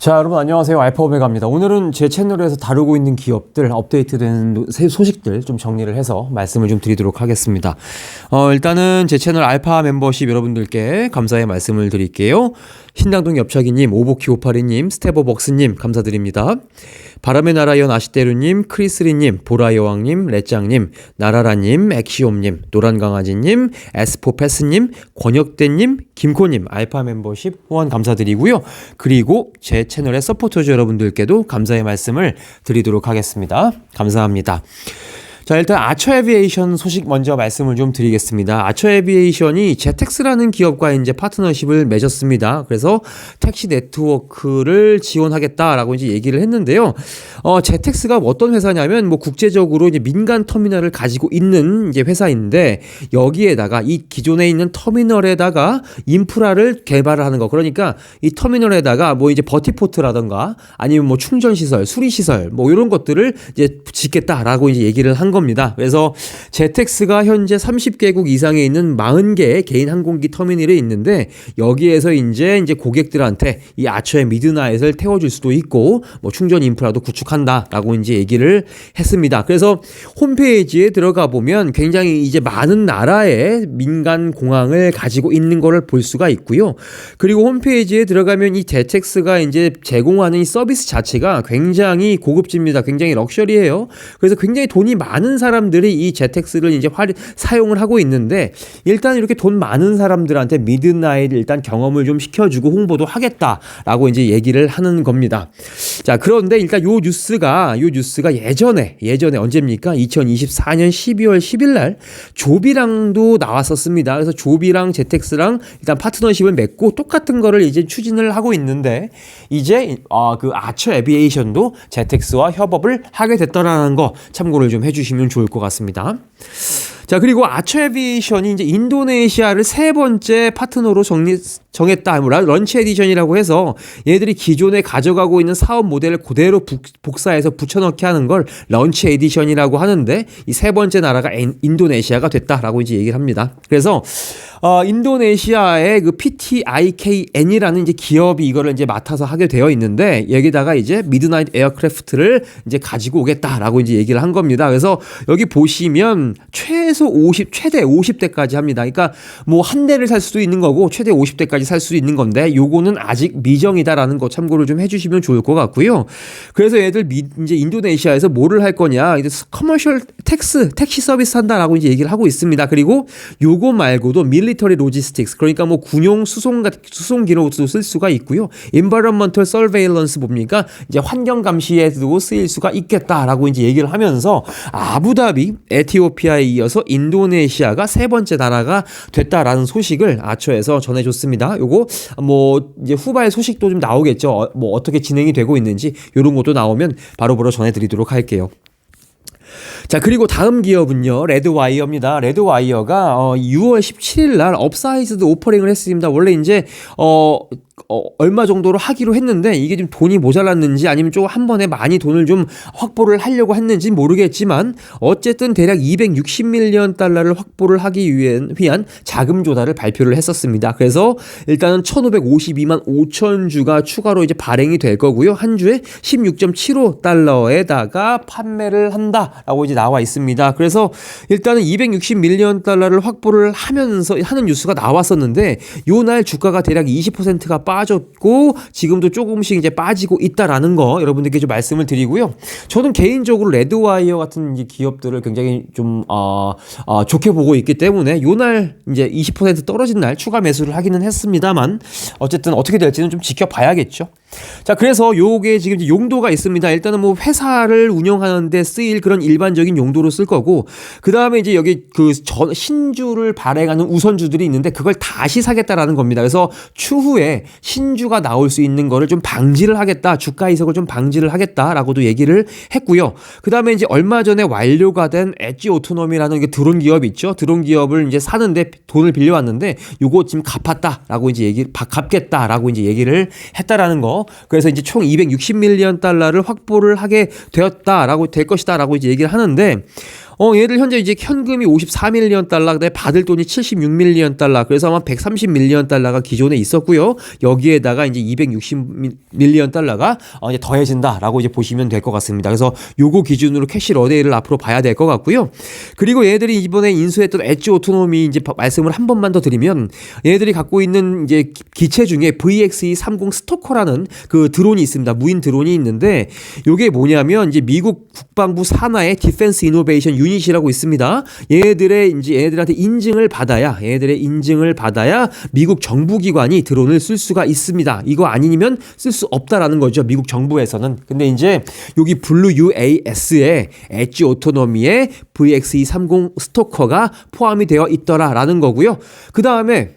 자, 여러분 안녕하세요. 알파 오메가입니다. 오늘은 제 채널에서 다루고 있는 기업들, 업데이트된 새 소식들 좀 정리를 해서 말씀을 좀 드리도록 하겠습니다. 일단은 제 채널 알파 멤버십 여러분들께 감사의 말씀을 드릴게요. 신당동 엽차기님, 오보키582님, 스테버벅스님 감사드립니다. 바람의 나라연 아시테루님, 크리스리님, 보라여왕님, 레짱님, 나라라님, 엑시옴님, 노란강아지님, 에스포패스님, 권혁대님, 김코님, 알파 멤버십 후원 감사드리고요. 그리고 제 채널의 서포터즈 여러분들께도 감사의 말씀을 드리도록 하겠습니다. 감사합니다. 자, 일단 아처 에비에이션 소식 먼저 말씀을 좀 드리겠습니다. 아처 에비에이션이 제텍스라는 기업과 이제 파트너십을 맺었습니다. 그래서 택시 네트워크를 지원하겠다라고 이제 얘기를 했는데요. 제텍스가 어떤 회사냐면 뭐 국제적으로 이제 민간 터미널을 가지고 있는 이제 회사인데 여기에다가 이 기존에 있는 터미널에다가 인프라를 개발을 하는 거. 그러니까 이 터미널에다가 뭐 이제 버티포트라던가 아니면 뭐 충전 시설, 수리 시설 뭐 이런 것들을 이제 짓겠다라고 이제 얘기를 한 겁니다. 그래서 제텍스가 현재 30개국 이상에 있는 40개의 개인 항공기 터미널이 있는데 여기에서 이제 고객들한테 이 아처의 미드나잇을 태워줄 수도 있고 뭐 충전 인프라도 구축한다라고 이제 얘기를 했습니다. 그래서 홈페이지에 들어가 보면 굉장히 이제 많은 나라의 민간 공항을 가지고 있는 거를 볼 수가 있고요. 그리고 홈페이지에 들어가면 이 제텍스가 이제 제공하는 이 서비스 자체가 굉장히 고급집니다. 굉장히 럭셔리해요. 그래서 굉장히 돈이 많은 사람들이 이 제텍스를 이제 사용을 하고 있는데 일단 이렇게 돈 많은 사람들한테 미드나잇 일단 경험을 좀 시켜주고 홍보도 하겠다라고 이제 얘기를 하는 겁니다. 자, 그런데 일단 요 뉴스가 예전에 언제입니까? 2024년 12월 10일 날 조비랑도 나왔었습니다. 그래서 조비랑 제텍스랑 일단 파트너십을 맺고 똑같은 거를 이제 추진을 하고 있는데 이제 그 아처 에비에이션도 제텍스와 협업을 하게 됐다라는 거 참고를 좀 해주시면 좋을 것 같습니다. 자, 그리고 아처 에비에이션이 이제 인도네시아를 세 번째 파트너로 정했다. 런치 에디션이라고 해서 얘들이 기존에 가져가고 있는 사업 모델을 그대로 복사해서 붙여넣기 하는 걸 런치 에디션이라고 하는데 이 세 번째 나라가 인도네시아가 됐다라고 이제 얘기를 합니다. 그래서 인도네시아의 그 PTIKN이라는 이제 기업이 이거를 이제 맡아서 하게 되어 있는데 여기다가 이제 미드나잇 에어크래프트를 이제 가지고 오겠다라고 이제 얘기를 한 겁니다. 그래서 여기 보시면 최대 50대까지 합니다. 그러니까 뭐 한 대를 살 수도 있는 거고 최대 50대까지 살 수도 있는 건데 요거는 아직 미정이다라는 거 참고를 좀 해주시면 좋을 것 같고요. 그래서 얘들 이제 인도네시아에서 뭐를 할 거냐 이제 커머셜 택시 서비스 한다라고 이제 얘기를 하고 있습니다. 그리고 요거 말고도 밀리터리 로지스틱스 그러니까 뭐 군용 수송기로도 쓸 수가 있고요. environmental surveillance 뭡니까? 이제 환경 감시에도 쓰일 수가 있겠다라고 이제 얘기를 하면서 아부다비, 에티오피아에 이어서 인도네시아가 세 번째 나라가 됐다라는 소식을 아처에서 전해줬습니다. 요거 뭐 이제 후바의 소식도 좀 나오겠죠. 뭐 어떻게 진행이 되고 있는지 이런 것도 나오면 바로바로 전해드리도록 할게요. 자, 그리고 다음 기업은요, 레드와이어입니다. 레드와이어가 6월 17일 날 업사이즈드 오퍼링을 했습니다. 원래 이제 얼마 정도로 하기로 했는데 이게 좀 돈이 모자랐는지 아니면 좀 한 번에 많이 돈을 좀 확보를 하려고 했는지 모르겠지만 어쨌든 대략 260밀리언 달러를 확보를 하기 위한 자금 조달을 발표를 했었습니다. 그래서 일단은 1552만 5천 주가 추가로 이제 발행이 될 거고요. 한 주에 16.75달러에다가 판매를 한다라고 이제 나와 있습니다. 그래서 일단은 260밀리언 달러를 확보를 하면서 하는 뉴스가 나왔었는데 요 날 주가가 대략 20%가 빠졌고 지금도 조금씩 이제 빠지고 있다라는 거 여러분들께 좀 말씀을 드리고요. 저는 개인적으로 레드와이어 같은 이제 기업들을 굉장히 좀 좋게 보고 있기 때문에 요날 이제 20% 떨어진 날 추가 매수를 하기는 했습니다만 어쨌든 어떻게 될지는 좀 지켜봐야겠죠. 자, 그래서 요게 지금 이제 용도가 있습니다. 일단은 뭐 회사를 운영하는데 쓰일 그런 일반적인 용도로 쓸 거고 그 다음에 이제 여기 그 신주를 발행하는 우선주들이 있는데 그걸 다시 사겠다라는 겁니다. 그래서 추후에 신주가 나올 수 있는 거를 좀 방지를 하겠다. 주가 이석을 좀 방지를 하겠다라고도 얘기를 했고요. 그 다음에 이제 얼마 전에 완료가 된 엣지 오토노미라는 게 드론 기업 있죠. 드론 기업을 이제 사는데 돈을 빌려왔는데 요거 지금 갚았다라고 이제 갚겠다라고 이제 얘기를 했다라는 거. 그래서 이제 총 260밀리언 달러를 확보를 하게 될 것이다라고 이제 얘기를 하는데 얘들 현재 이제 현금이 54밀리언 달러, 그다음에 받을 돈이 76밀리언 달러, 그래서 아마 130밀리언 달러가 기존에 있었고요. 여기에다가 이제 260밀리언 달러가 이제 더해진다라고 이제 보시면 될 것 같습니다. 그래서 요거 기준으로 캐시 러데이를 앞으로 봐야 될 것 같고요. 그리고 얘들이 이번에 인수했던 엣지 오토노미 이제 말씀을 한 번만 더 드리면, 얘들이 갖고 있는 이제 기체 중에 VXE30 스토커라는 그 드론이 있습니다. 무인 드론이 있는데, 요게 뭐냐면 이제 미국 국방부 산하의 디펜스 이노베이션 유닛이라고 있습니다. 얘들한테 인증을 받아야 미국 정부기관이 드론을 쓸 수가 있습니다. 이거 아니면 쓸 수 없다라는 거죠, 미국 정부에서는. 근데 이제 여기 블루 UAS에 엣지 오토노미의 VXE30 스토커가 포함이 되어 있더라라는 거고요. 그 다음에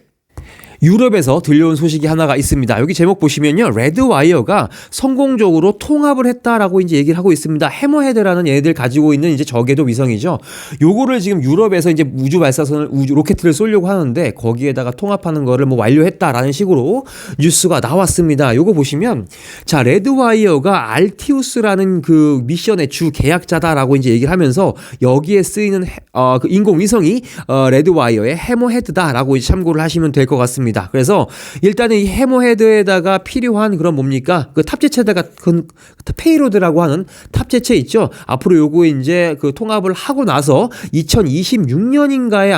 유럽에서 들려온 소식이 하나가 있습니다. 여기 제목 보시면요, 레드와이어가 성공적으로 통합을 했다라고 이제 얘기를 하고 있습니다. 해머헤드라는 얘네들 가지고 있는 이제 저궤도 위성이죠. 요거를 지금 유럽에서 이제 우주 발사선을 로켓을 쏘려고 하는데, 거기에다가 통합하는 거를 뭐 완료했다라는 식으로 뉴스가 나왔습니다. 요거 보시면, 자, 레드와이어가 알티우스라는 그 미션의 주 계약자다라고 이제 얘기를 하면서, 여기에 쓰이는 그 인공위성이 레드와이어의 해머헤드다라고 이제 참고를 하시면 될 것 같습니다. 그래서 일단은 이 해머헤드에다가 필요한 그런 뭡니까? 그 탑재체다가 그 페이로드라고 하는 탑재체 있죠. 앞으로 요거 이제 그 통합을 하고 나서 2026년인가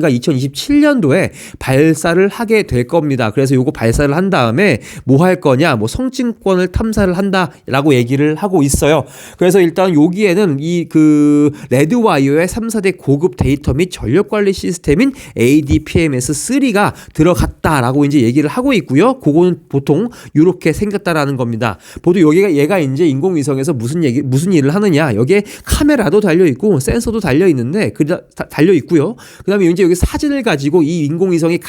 2027년도에 발사를 하게 될 겁니다. 그래서 요거 발사를 한 다음에 뭐 할 거냐? 뭐 성층권을 탐사를 한다라고 얘기를 하고 있어요. 그래서 일단 여기에는 이 그 레드와이어의 3, 4대 고급 데이터 및 전력 관리 시스템인 ADPMS3가 들어갔다라고 이제 얘기를 하고 있고요. 그거는 보통 이렇게 생겼다라는 겁니다. 보통 얘가 이제 인공위성에서 무슨 일을 하느냐? 여기에 카메라도 달려 있고 센서도 달려 있는데 달려 있고요. 그다음에 이제 여기 사진을 가지고 이 인공위성이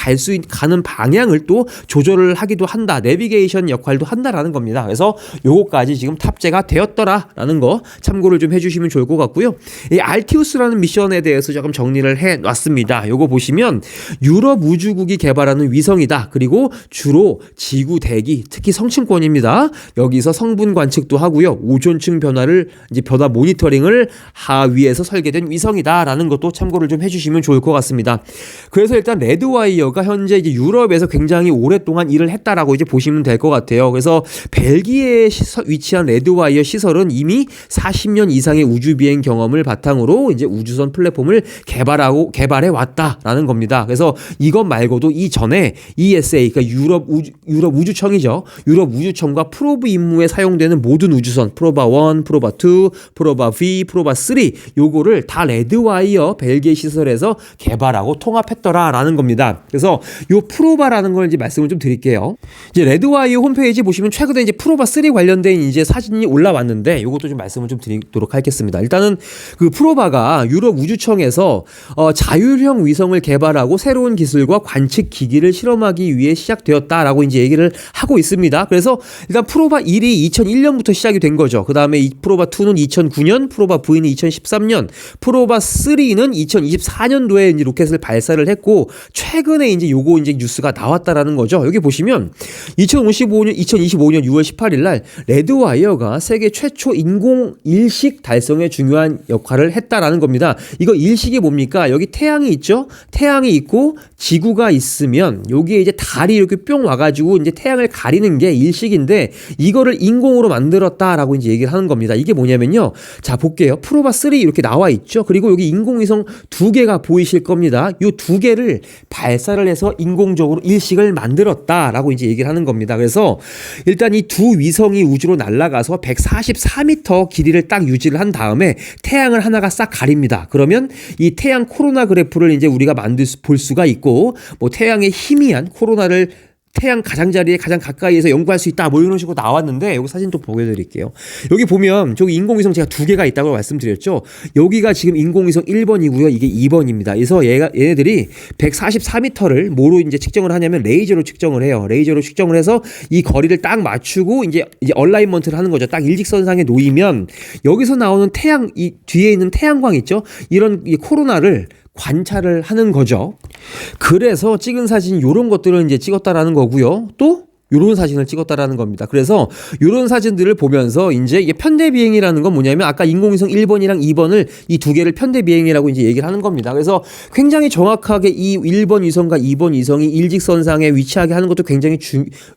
가는 방향을 또 조절을 하기도 한다. 내비게이션 역할도 한다라는 겁니다. 그래서 요거까지 지금 탑재가 되었더라라는 거 참고를 좀 해주시면 좋을 것 같고요. 이 알티우스라는 미션에 대해서 조금 정리를 해놨습니다. 요거 보시면 유럽 우주국이 개발하는 위성이다. 그리고 주로 지구 대기, 특히 성층권입니다. 여기서 성분 관측도 하고요. 오존층 변화 모니터링을 위해서 설계된 위성이다라는 것도 참고를 좀 해주시면 좋을 것 같습니다. 그래서 일단 레드와이어가 현재 이제 유럽에서 굉장히 오랫동안 일을 했다라고 이제 보시면 될 것 같아요. 그래서 벨기에에 위치한 레드와이어 시설은 이미 40년 이상의 우주 비행 경험을 바탕으로 이제 우주선 플랫폼을 개발해 왔다라는 겁니다. 그래서 이것 말고도 이전에 ESA, 그러니까 유럽 우주청이죠. 유럽 우주청과 프로브 임무에 사용되는 모든 우주선, 프로바 1, 프로바 2, 프로바 V, 프로바 3, 요거를 다 레드와이어 벨기에 시설에서 개발하고 통합했더라라는 겁니다. 그래서 요 프로바라는 걸 이제 말씀을 좀 드릴게요. 이제 레드와이어 홈페이지 보시면 최근에 이제 프로바 3 관련된 이제 사진이 올라왔는데, 요것도 좀 말씀을 좀 드리도록 하겠습니다. 일단은 그 프로바가 유럽 우주청에서 자율형 위성을 개발하고 새로운 기술과 관측 기기를 실험하기 위해 시작되었다라고 이제 얘기를 하고 있습니다. 그래서 일단 프로바 1이 2001년부터 시작이 된 거죠. 그 다음에 이 프로바 2는 2009년, 프로바 V는 2013년, 프로바 3는 2024년도에 이제 로켓을 발사를 했고, 최근에 이제 요거 이제 뉴스가 나왔다라는 거죠. 여기 보시면 2025년 6월 18일 날 레드와이어가 세계 최초 인공 일식 달성에 중요한 역할을 했다라는 겁니다. 이거 일식이 뭡니까? 여기 태양이 있죠? 태양이 있고 지구가 있으면 여기에 이제 달이 이렇게 뿅 와가지고 이제 태양을 가리는 게 일식인데, 이거를 인공으로 만들었다라고 이제 얘기를 하는 겁니다. 이게 뭐냐면요. 자, 볼게요. 프로바 3 이렇게 나와 있죠? 그리고 여기 인공위성 2개가 보이실 겁니다. 요 2개를 발사를 해서 인공적으로 일식을 만들었다라고 이제 얘기를 하는 겁니다. 그래서 일단 이 두 위성이 우주로 날아가서 144m 길이를 딱 유지를 한 다음에 태양을 하나가 싹 가립니다. 그러면 이 태양 코로나 그래프를 이제 우리가 볼 수가 있고, 뭐 태양의 희미한 코로나를 태양 가장자리에 가장 가까이에서 연구할 수 있다, 뭐 이런 식으로 나왔는데, 여기 사진 또 보여드릴게요. 여기 보면 저기 인공위성 제가 2개가 있다고 말씀드렸죠. 여기가 지금 인공위성 1번이고요. 이게 2번입니다. 그래서 얘네들이 144m를 뭐로 이제 측정을 하냐면 레이저로 측정을 해요. 레이저로 측정을 해서 이 거리를 딱 맞추고 이제 얼라이먼트를 하는 거죠. 딱 일직선상에 놓이면 여기서 나오는 태양, 이 뒤에 있는 태양광 있죠. 이런 이 코로나를 관찰을 하는 거죠. 그래서 찍은 사진 요런 것들을 이제 찍었다라는 거고요. 또 요런 사진을 찍었다라는 겁니다. 그래서 요런 사진들을 보면서 이제 이게 편대비행이라는 건 뭐냐면 아까 인공위성 1번이랑 2번을 이 두 개를 편대비행이라고 이제 얘기를 하는 겁니다. 그래서 굉장히 정확하게 이 1번 위성과 2번 위성이 일직선상에 위치하게 하는 것도 굉장히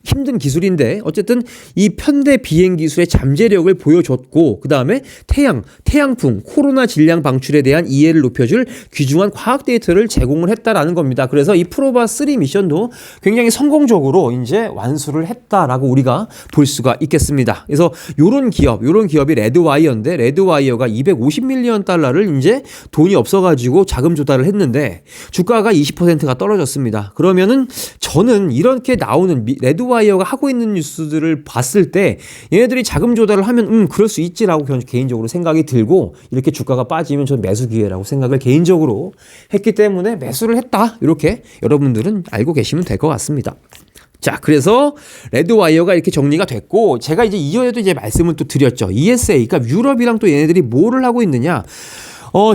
힘든 기술인데 어쨌든 이 편대비행 기술의 잠재력을 보여줬고 그 다음에 태양풍, 코로나 질량 방출에 대한 이해를 높여줄 귀중한 과학 데이터를 제공을 했다라는 겁니다. 그래서 이 프로바 3 미션도 굉장히 성공적으로 이제 완수를 했다라고 우리가 볼 수가 있겠습니다. 그래서 요런 기업이 레드와이어인데 레드와이어가 250밀리언 달러를 이제 돈이 없어가지고 자금 조달을 했는데 주가가 20%가 떨어졌습니다. 그러면은 저는 이렇게 나오는 레드와이어가 하고 있는 뉴스들을 봤을 때 얘네들이 자금 조달을 하면 그럴 수 있지라고 개인적으로 생각이 들고 이렇게 주가가 빠지면 저는 매수 기회라고 생각을 개인적으로 했기 때문에 매수를 했다. 이렇게 여러분들은 알고 계시면 될 것 같습니다. 자, 그래서 레드와이어가 이렇게 정리가 됐고 제가 이제 이전에도 이제 말씀을 또 드렸죠. ESA, 그러니까 유럽이랑 또 얘네들이 뭐를 하고 있느냐?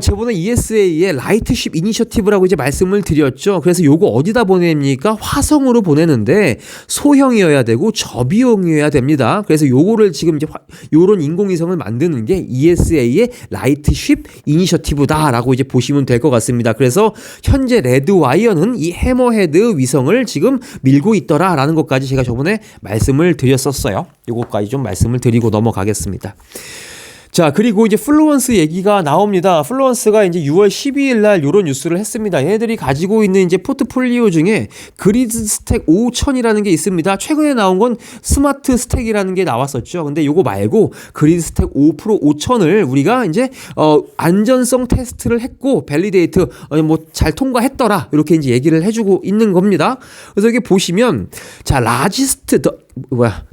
저번에 ESA의 라이트쉽 이니셔티브라고 이제 말씀을 드렸죠. 그래서 요거 어디다 보냅니까? 화성으로 보내는데 소형이어야 되고 저비용이어야 됩니다. 그래서 요거를 지금 이제 요런 인공위성을 만드는 게 ESA의 라이트쉽 이니셔티브다라고 이제 보시면 될 것 같습니다. 그래서 현재 레드와이어는 이 해머헤드 위성을 지금 밀고 있더라라는 것까지 제가 저번에 말씀을 드렸었어요. 요거까지 좀 말씀을 드리고 넘어가겠습니다. 자, 그리고 이제 플루언스 얘기가 나옵니다. 플루언스가 이제 6월 12일 날 요런 뉴스를 했습니다. 얘네들이 가지고 있는 이제 포트폴리오 중에 그리드 스택 5000이라는 게 있습니다. 최근에 나온 건 스마트 스택이라는 게 나왔었죠. 근데 요거 말고 그리드 스택 5 프로 5000을 우리가 이제 안전성 테스트를 했고 밸리데이트 뭐 잘 통과했더라. 이렇게 이제 얘기를 해주고 있는 겁니다. 그래서 여기 보시면 자,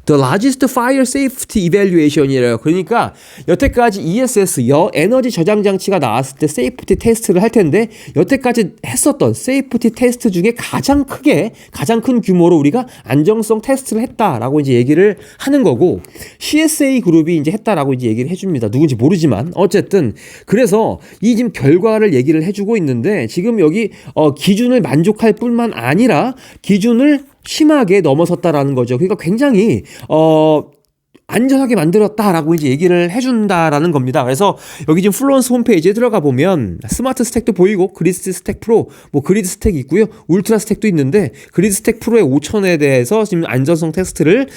The largest fire safety evaluation이래요. 그러니까 여태까지 ESS 에너지 저장 장치가 나왔을 때 세이프티 테스트를 할 텐데 여태까지 했었던 세이프티 테스트 중에 가장 큰 규모로 우리가 안정성 테스트를 했다라고 이제 얘기를 하는 거고 CSA 그룹이 이제 했다라고 이제 얘기를 해줍니다. 누군지 모르지만 어쨌든 그래서 이 지금 결과를 얘기를 해주고 있는데 지금 여기 기준을 만족할 뿐만 아니라 기준을 심하게 넘어섰다라는 거죠. 그러니까 굉장히 안전하게 만들었다라고 이제 얘기를 해준다라는 겁니다. 그래서 여기 지금 플루언스 홈페이지에 들어가 보면 스마트 스택도 보이고 그리드 스택 프로, 뭐 그리드 스택 있고요, 울트라 스택도 있는데 그리드 스택 프로의 5000에 대해서 지금 안전성 테스트를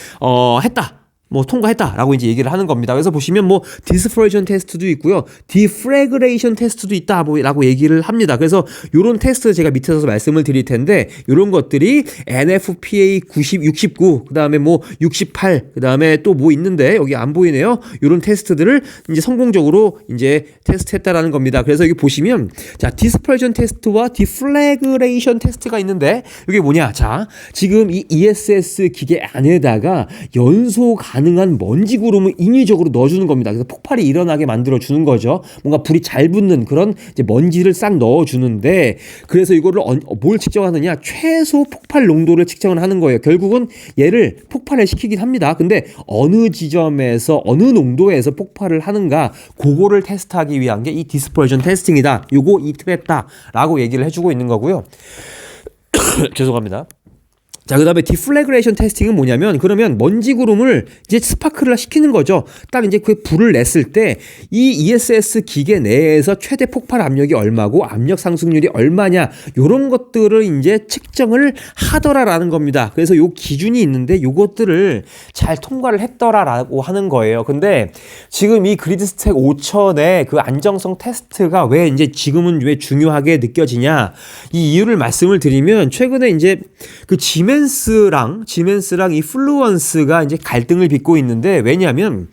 했다. 뭐 통과했다라고 이제 얘기를 하는 겁니다. 그래서 보시면 뭐 디스퍼레이션 테스트도 있고요, 디프레그레이션 테스트도 있다라고 얘기를 합니다. 그래서 요런 테스트 제가 밑에서 말씀을 드릴 텐데 요런 것들이 NFPA 69, 그다음에 뭐 68, 그다음에 또 뭐 있는데 여기 안 보이네요. 요런 테스트들을 이제 성공적으로 이제 테스트했다라는 겁니다. 그래서 여기 보시면 자, 디스퍼레이션 테스트와 디프레그레이션 테스트가 있는데 이게 뭐냐? 자, 지금 이 ESS 기계 안에다가 연소 가능한 먼지 구름을 인위적으로 넣어주는 겁니다. 그래서 폭발이 일어나게 만들어주는 거죠. 뭔가 불이 잘 붙는 그런 이제 먼지를 싹 넣어주는데 그래서 이거를 뭘 측정하느냐? 최소 폭발 농도를 측정을 하는 거예요. 결국은 얘를 폭발을 시키긴 합니다. 근데 어느 지점에서 어느 농도에서 폭발을 하는가 그거를 테스트하기 위한 게 이 디스퍼레이션 테스팅이다. 요거 이틀했다라고 얘기를 해주고 있는 거고요. 죄송합니다. 자, 그 다음에 디플래그레이션 테스팅은 뭐냐면 그러면 먼지 구름을 이제 스파크를 시키는 거죠. 딱 이제 그 불을 냈을 때 이 ESS 기계 내에서 최대 폭발 압력이 얼마고 압력 상승률이 얼마냐 요런 것들을 이제 측정을 하더라라는 겁니다. 그래서 요 기준이 있는데 요것들을 잘 통과를 했더라라고 하는 거예요. 근데 지금 이 그리드 스택 5000의 그 안정성 테스트가 왜 이제 지금은 왜 중요하게 느껴지냐 이 이유를 말씀을 드리면 최근에 이제 그 지멘스랑 이 플루언스가 이제 갈등을 빚고 있는데 왜냐하면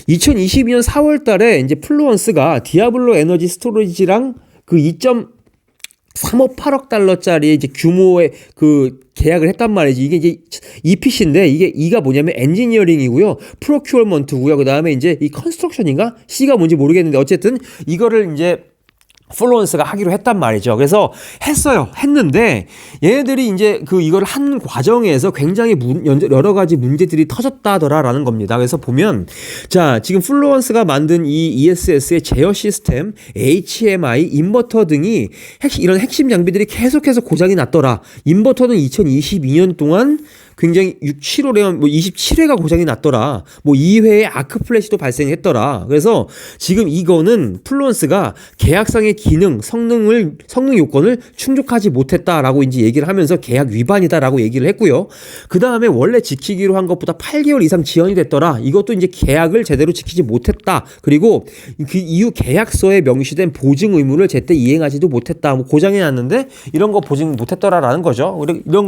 2022년 4월 달에 이제 플루언스가 디아블로 에너지 스토리지랑 그 2.358억 달러짜리 이제 규모의 그 계약을 했단 말이지. 이게 이제 EPC인데 이게 E가 뭐냐면 엔지니어링이고요. 프로큐어먼트고요. 그다음에 이제 이 컨스트럭션인가? C가 뭔지 모르겠는데 어쨌든 이거를 이제 플루언스가 하기로 했단 말이죠. 그래서 했는데 얘네들이 이제 그 이걸 한 과정에서 굉장히 여러 가지 문제들이 터졌다더라라는 겁니다. 그래서 보면 자, 지금 플루언스가 만든 이 ESS의 제어 시스템, HMI, 인버터 등이 이런 핵심 장비들이 계속해서 고장이 났더라. 인버터는 2022년 동안 굉장히 7월에 뭐 27회가 고장이 났더라. 뭐 2회에 아크 플래시도 발생했더라. 그래서 지금 이거는 플루언스가 계약상의 기능, 성능 요건을 충족하지 못했다라고 이제 얘기를 하면서 계약 위반이다라고 얘기를 했고요. 그 다음에 원래 지키기로 한 것보다 8개월 이상 지연이 됐더라. 이것도 이제 계약을 제대로 지키지 못했다. 그리고 그 이후 계약서에 명시된 보증 의무를 제때 이행하지도 못했다. 뭐 고장이 났는데 이런 거 보증 못했더라라는 거죠.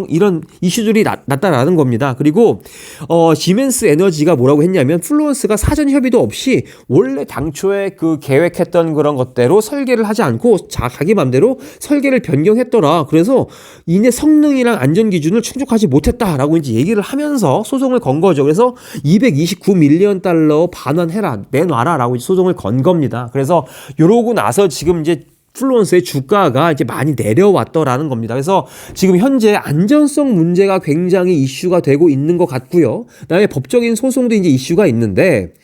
이런 이슈들이 났다라는 겁니다. 그리고 시멘스 에너지가 뭐라고 했냐면 플루언스가 사전 협의도 없이 원래 당초에 그 계획했던 그런 것대로 설계를 하지 않고 자기 맘대로 설계를 변경했더라. 그래서 이내 성능이랑 안전 기준을 충족하지 못했다라고 이제 얘기를 하면서 소송을 건 거죠. 그래서 229밀리언 달러 반환해라, 내놔라라고 이제 소송을 건 겁니다. 그래서 이러고 나서 지금 이제 플루언스의 주가가 이제 많이 내려왔더라는 겁니다. 그래서 지금 현재 안전성 문제가 굉장히 이슈가 되고 있는 것 같고요. 그다음에 법적인 소송도 이제 이슈가 있는데,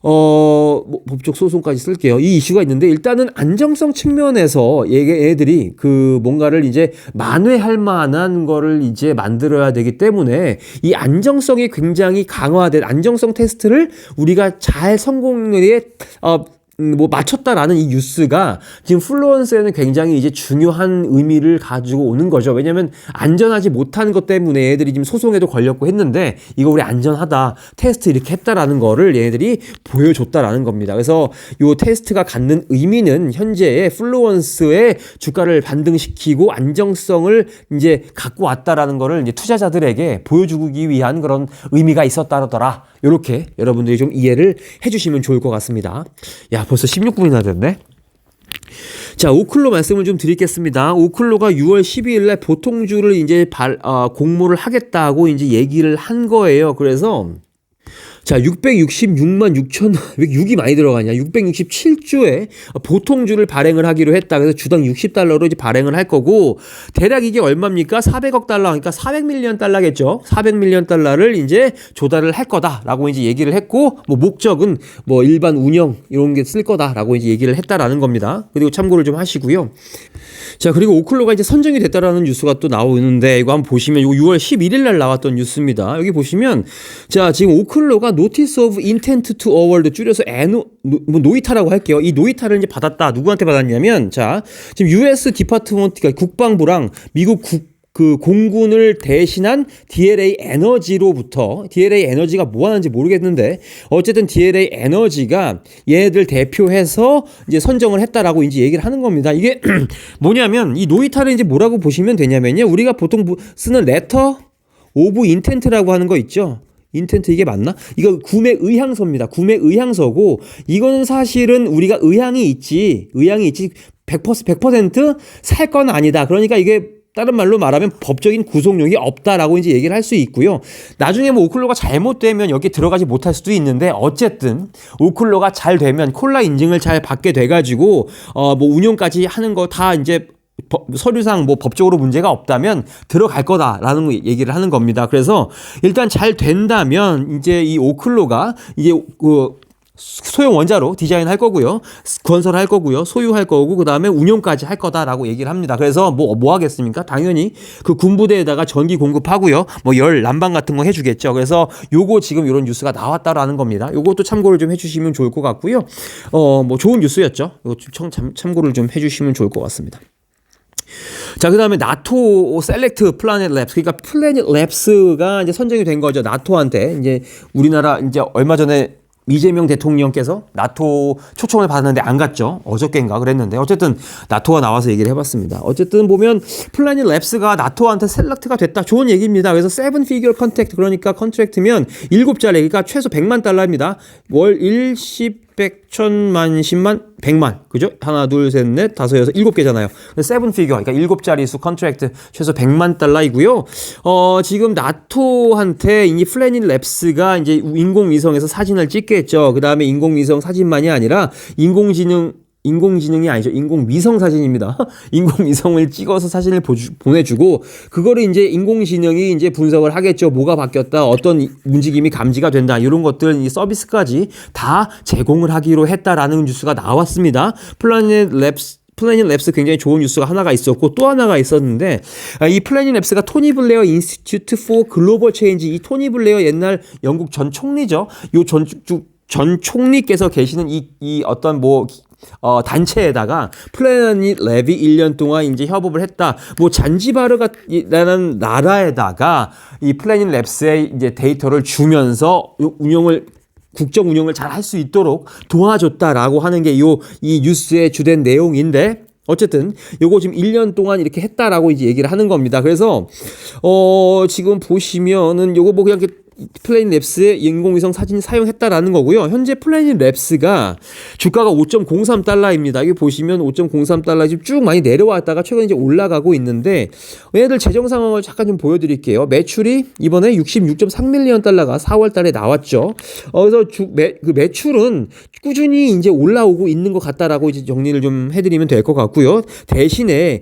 뭐 법적 소송까지 쓸게요. 이 이슈가 있는데 일단은 안정성 측면에서 얘들이 그 뭔가를 이제 만회할 만한 거를 이제 만들어야 되기 때문에 이 안정성이 굉장히 강화된 안정성 테스트를 우리가 잘 성공률에 뭐 맞췄다라는 이 뉴스가 지금 플루언스에는 굉장히 이제 중요한 의미를 가지고 오는 거죠. 왜냐면 안전하지 못한 것 때문에 얘들이 지금 소송에도 걸렸고 했는데 이거 우리 안전하다, 테스트 이렇게 했다라는 거를 얘들이 보여줬다라는 겁니다. 그래서 요 테스트가 갖는 의미는 현재의 플루언스의 주가를 반등시키고 안정성을 이제 갖고 왔다라는 거를 이제 투자자들에게 보여주기 위한 그런 의미가 있었다더라. 요렇게 여러분들이 좀 이해를 해주시면 좋을 것 같습니다. 야, 벌써 16분이나 됐네. 자, 오클로 말씀을 좀 드리겠습니다. 오클로가 6월 12일 날 보통주를 이제 공모를 하겠다고 이제 얘기를 한 거예요. 그래서 자, 666만 6천, 왜 6이 많이 들어가냐? 667주에 보통주를 발행을 하기로 했다. 그래서 주당 60달러로 이제 발행을 할 거고, 대략 이게 얼마입니까? 400억 달러, 그러니까 400밀리언 달러겠죠? 400밀리언 달러를 이제 조달을 할 거다라고 이제 얘기를 했고, 뭐 목적은 뭐 일반 운영 이런 게 쓸 거다라고 이제 얘기를 했다라는 겁니다. 그리고 참고를 좀 하시고요. 자, 그리고 오클로가 이제 선정이 됐다라는 뉴스가 또 나오는데, 이거 한번 보시면, 이거 6월 11일 날 나왔던 뉴스입니다. 여기 보시면, 자, 지금 오클로가 Notice of Intent to Award, 줄여서 노이타라고 할게요. 이 노이타를 이제 받았다. 누구한테 받았냐면, 자, 지금 US 디파트먼트, 그러니까 국방부랑 미국 그 공군을 대신한 DLA 에너지로부터, DLA 에너지가 뭐 하는지 모르겠는데 어쨌든 DLA 에너지가 얘네들 대표해서 이제 선정을 했다라고 이제 얘기를 하는 겁니다. 이게 뭐냐면 이 노이타를 이제 뭐라고 보시면 되냐면요. 우리가 보통 쓰는 레터 오브 인텐트라고 하는 거 있죠. 인텐트 이게 맞나? 이거 구매 의향서입니다. 구매 의향서고 이거는 사실은 우리가 의향이 있지 100%살 건 아니다. 그러니까 이게 다른 말로 말하면 법적인 구속력이 없다라고 이제 얘기를 할 수 있고요. 나중에 뭐 오클로가 잘못되면 여기 들어가지 못할 수도 있는데 어쨌든 오클로가 잘 되면 콜라 인증을 잘 받게 돼가지고 뭐 운영까지 하는 거 다 이제 서류상 뭐 법적으로 문제가 없다면 들어갈 거다라는 얘기를 하는 겁니다. 그래서 일단 잘 된다면 이제 이 오클로가 이제 그 소형 원자로 디자인할 거고요. 건설할 거고요. 소유할 거고 그다음에 운용까지 할 거다라고 얘기를 합니다. 그래서 뭐 하겠습니까? 당연히 그 군부대에다가 전기 공급하고요. 뭐 열 난방 같은 거 해주겠죠. 그래서 요거 지금 이런 뉴스가 나왔다라는 겁니다. 요것도 참고를 좀 해주시면 좋을 것 같고요. 뭐 좋은 뉴스였죠. 이거 참고를 좀 해주시면 좋을 것 같습니다. 자, 그 다음에 나토 셀렉트 플래닛 랩스, 그러니까 플래닛 랩스가 이제 선정이 된 거죠. 나토한테 이제 우리나라 이제 얼마 전에 이재명 대통령께서 나토 초청을 받았는데 안 갔죠. 어저께인가 그랬는데 어쨌든 나토가 나와서 얘기를 해봤습니다. 어쨌든 보면 플래닛 랩스가 나토한테 셀렉트가 됐다. 좋은 얘기입니다. 그래서 7피규어 컨택트, 그러니까 컨트랙트면 7자리, 그러니까 최소 100만 달러입니다. 월 1, 10, 100, 1000만, 10만, 100만. 그죠? 하나, 둘, 셋, 넷, 다섯, 여섯, 7개잖아요. 7피규어, 그러니까 7자리 수 컨트랙트 최소 100만 달러이고요. 지금 나토한테 이 플래닛 랩스가 이제 인공위성에서 사진을 찍겠죠. 그 다음에 인공위성 사진만이 아니라 인공지능이 아니죠. 인공위성 사진입니다. 인공위성을 찍어서 사진을 보내주고, 그거를 이제 인공지능이 이제 분석을 하겠죠. 뭐가 바뀌었다, 어떤 움직임이 감지가 된다, 이런 것들, 이 서비스까지 다 제공을 하기로 했다라는 뉴스가 나왔습니다. 플래닛 플래닛 랩스 굉장히 좋은 뉴스가 하나가 있었고 또 하나가 있었는데 이 플래닛 랩스가 토니 블레어 인스티튜트 포 글로벌 체인지 이 토니 블레어 옛날 영국 전 총리죠. 요 전 총리께서 계시는 이 어떤 단체에다가 플래닛 랩이 1년 동안 이제 협업을 했다. 잔지바르라는 나라에다가 이 플래닛 랩스의 이제 데이터를 주면서 국정 운영을 잘 할 수 있도록 도와줬다라고 하는 게 이 뉴스의 주된 내용인데 어쨌든 요거 지금 1년 동안 이렇게 했다라고 이제 얘기를 하는 겁니다. 그래서 지금 보시면은 요거 그냥 이렇게 플래닛 랩스의 인공위성 사진 사용했다라는 거고요. 현재 플래닛 랩스가 주가가 5.03달러입니다. 여기 보시면 5.03달러 지금 쭉 많이 내려왔다가 최근에 이제 올라가고 있는데 얘네들 재정 상황을 잠깐 좀 보여드릴게요. 매출이 이번에 66.3밀리언 달러가 4월 달에 나왔죠. 그래서 그 매출은 꾸준히 이제 올라오고 있는 것 같다라고 이제 정리를 좀 해드리면 될 것 같고요. 대신에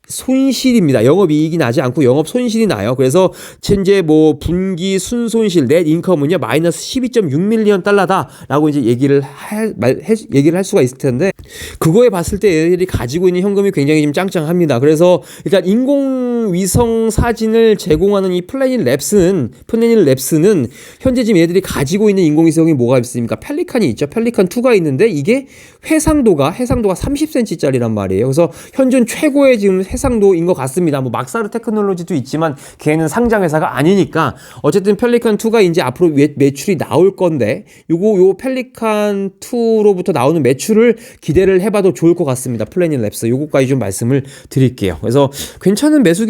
손실입니다. 영업이익이 나지 않고 영업 손실이 나요. 그래서 현재 분기 순손실 넷 인컴은요 마이너스 12.6밀리언 달러다라고 이제 얘기를 할 수가 있을 텐데 그거에 봤을 때 얘들이 가지고 있는 현금이 굉장히 좀 짱짱합니다. 그래서 일단 인공위성 사진을 제공하는 이 플래닛 랩스는 현재 지금 얘들이 가지고 있는 인공위성이 뭐가 있습니까? 펠리칸이 있죠. 펠리칸 2가 있는데 이게 해상도가 30cm짜리란 말이에요. 그래서 현존 최고의 지금 해상도인 것 같습니다. 막사르 테크놀로지도 있지만 걔는 상장 회사가 아니니까 어쨌든 펠리칸 2가 이제 앞으로 매출이 나올 건데 요 펠리칸 2로부터 나오는 매출을 기대를 해봐도 좋을 것 같습니다. 플래닛 랩스 요거까지 좀 말씀을 드릴게요. 그래서 괜찮은 매수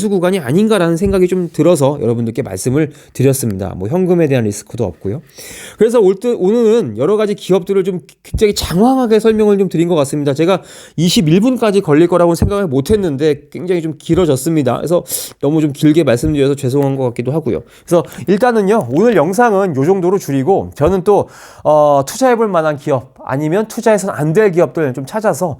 구간이 아닌가라는 생각이 좀 들어서 여러분들께 말씀을 드렸습니다. 현금에 대한 리스크도 없고요. 그래서 오늘은 여러 가지 기업들을 좀 굉장히 장황하게 설명을 좀 드린 것 같습니다. 제가 21분까지 걸릴 거라고 생각을 못했는데 굉장히 좀 길어졌습니다. 그래서 너무 좀 길게 말씀드려서 죄송한 것 같기도 하고요. 그래서 일단은요 오늘 영상은 요 정도로 줄이고 저는 또 투자해볼 만한 기업 아니면 투자해서는 안 될 기업들 좀 찾아서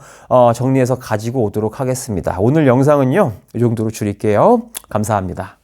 정리해서 가지고 오도록 하겠습니다. 오늘 영상은요 이 정도로 줄일게요. 감사합니다.